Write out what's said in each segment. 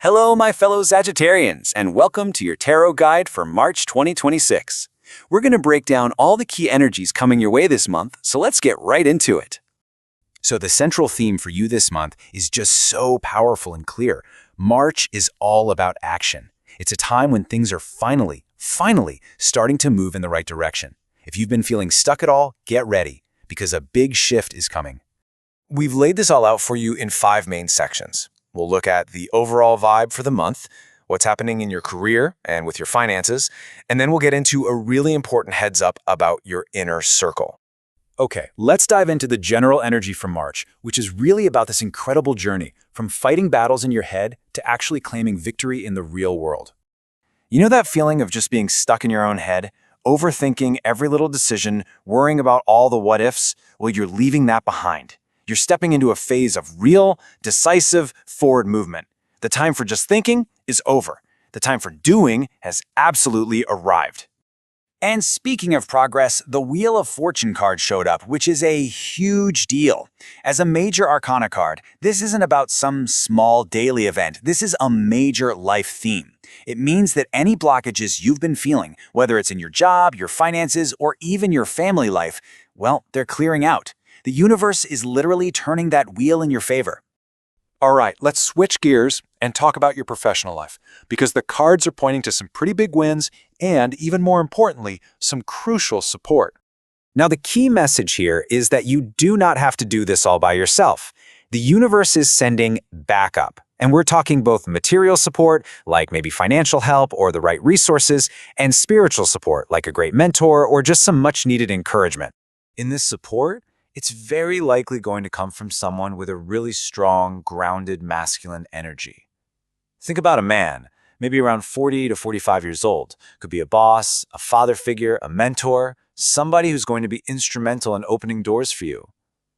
Hello, my fellow Sagittarians, and welcome to your tarot guide for March 2026. We're going to break down all the key energies coming your way this month, so let's get right into it. So the central theme for you this month is just so powerful and clear. March is all about action. It's a time when things are finally starting to move in the right direction. If you've been feeling stuck at all, get ready, because a big shift is coming. We've laid this all out for you in 5 main sections. We'll look at the overall vibe for the month, what's happening in your career and with your finances, and then we'll get into a really important heads up about your inner circle. Okay, let's dive into the general energy from March, which is really about this incredible journey from fighting battles in your head to actually claiming victory in the real world. You know that feeling of just being stuck in your own head, overthinking every little decision, worrying about all the what-ifs? Well, you're leaving that behind. You're stepping into a phase of real, decisive forward movement. The time for just thinking is over. The time for doing has absolutely arrived. And speaking of progress, the Wheel of Fortune card showed up, which is a huge deal. As a major arcana card, this isn't about some small daily event. This is a major life theme. It means that any blockages you've been feeling, whether it's in your job, your finances, or even your family life, well, they're clearing out. The universe is literally turning that wheel in your favor. All right, let's switch gears and talk about your professional life, because the cards are pointing to some pretty big wins and, even more importantly, some crucial support. Now, the key message here is that you do not have to do this all by yourself. The universe is sending backup, and we're talking both material support, like maybe financial help or the right resources, and spiritual support, like a great mentor or just some much-needed encouragement. In this support, it's very likely going to come from someone with a really strong, grounded, masculine energy. Think about a man, maybe around 40 to 45 years old. Could be a boss, a father figure, a mentor, somebody who's going to be instrumental in opening doors for you.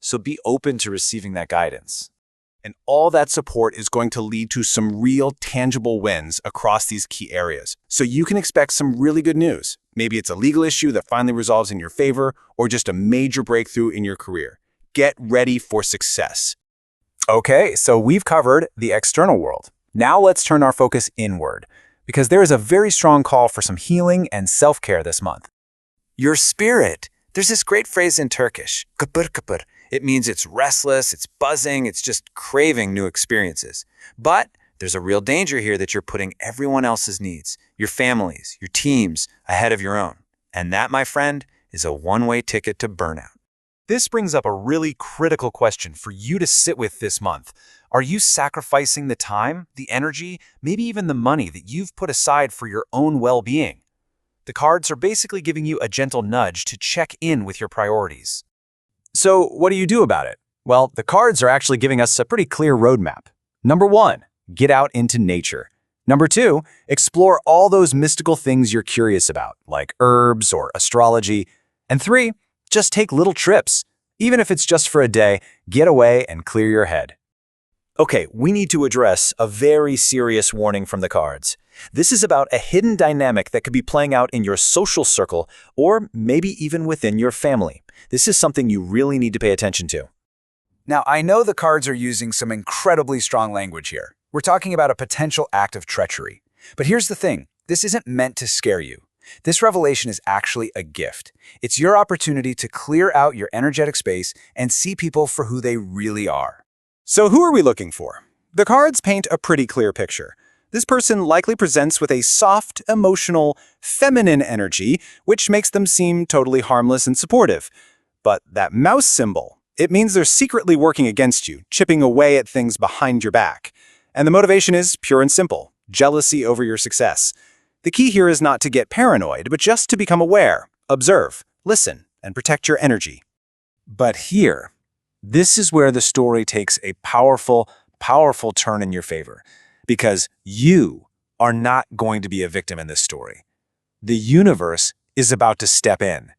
So be open to receiving that guidance. And all that support is going to lead to some real, tangible wins across these key areas. So you can expect some really good news. Maybe it's a legal issue that finally resolves in your favor, or just a major breakthrough in your career. Get ready for success. Okay, so we've covered the external world. Now let's turn our focus inward, because there is a very strong call for some healing and self-care this month. Your spirit. There's this great phrase in Turkish, kapır kapır. It means it's restless, it's buzzing, it's just craving new experiences. But there's a real danger here that you're putting everyone else's needs, your families, your teams, ahead of your own. And that, my friend, is a one-way ticket to burnout. This brings up a really critical question for you to sit with this month. Are you sacrificing the time, the energy, maybe even the money that you've put aside for your own well-being? The cards are basically giving you a gentle nudge to check in with your priorities. So what do you do about it? Well, the cards are actually giving us a pretty clear roadmap. Number 1, get out into nature. Number 2, explore all those mystical things you're curious about, like herbs or astrology. And 3, just take little trips. Even if it's just for a day, get away and clear your head. Okay, we need to address a very serious warning from the cards. This is about a hidden dynamic that could be playing out in your social circle or maybe even within your family. This is something you really need to pay attention to. Now, I know the cards are using some incredibly strong language here. We're talking about a potential act of treachery. But here's the thing, this isn't meant to scare you. This revelation is actually a gift. It's your opportunity to clear out your energetic space and see people for who they really are. So who are we looking for? The cards paint a pretty clear picture. This person likely presents with a soft, emotional, feminine energy, which makes them seem totally harmless and supportive. But that mouse symbol, it means they're secretly working against you, chipping away at things behind your back. And the motivation is pure and simple, jealousy over your success. The key here is not to get paranoid, but just to become aware, observe, listen, and protect your energy. But here, this is where the story takes a powerful turn in your favor. Because you are not going to be a victim in this story. The universe is about to step in.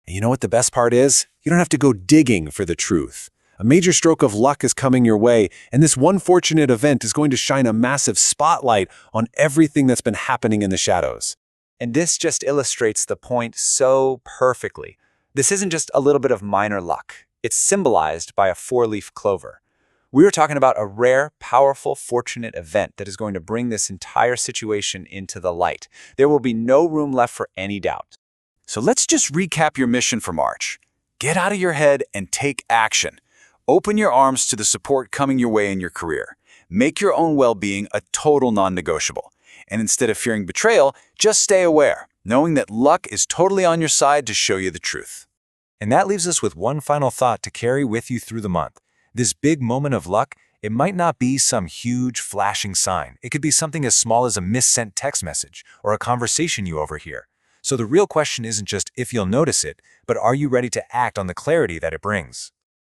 And you know what the best part is? You don't have to go digging for the truth. A major stroke of luck is coming your way, and this one fortunate event is going to shine a massive spotlight on everything that's been happening in the shadows. And this just illustrates the point so perfectly. This isn't just a little bit of minor luck. It's symbolized by a 4-leaf clover. We are talking about a rare, powerful, fortunate event that is going to bring this entire situation into the light. There will be no room left for any doubt. So let's just recap your mission for March. Get out of your head and take action. Open your arms to the support coming your way in your career. Make your own well-being a total non-negotiable. And instead of fearing betrayal, just stay aware, knowing that luck is totally on your side to show you the truth. And that leaves us with one final thought to carry with you through the month. This big moment of luck, it might not be some huge flashing sign. It could be something as small as a missent text message or a conversation you overhear. So the real question isn't just if you'll notice it, but are you ready to act on the clarity that it brings?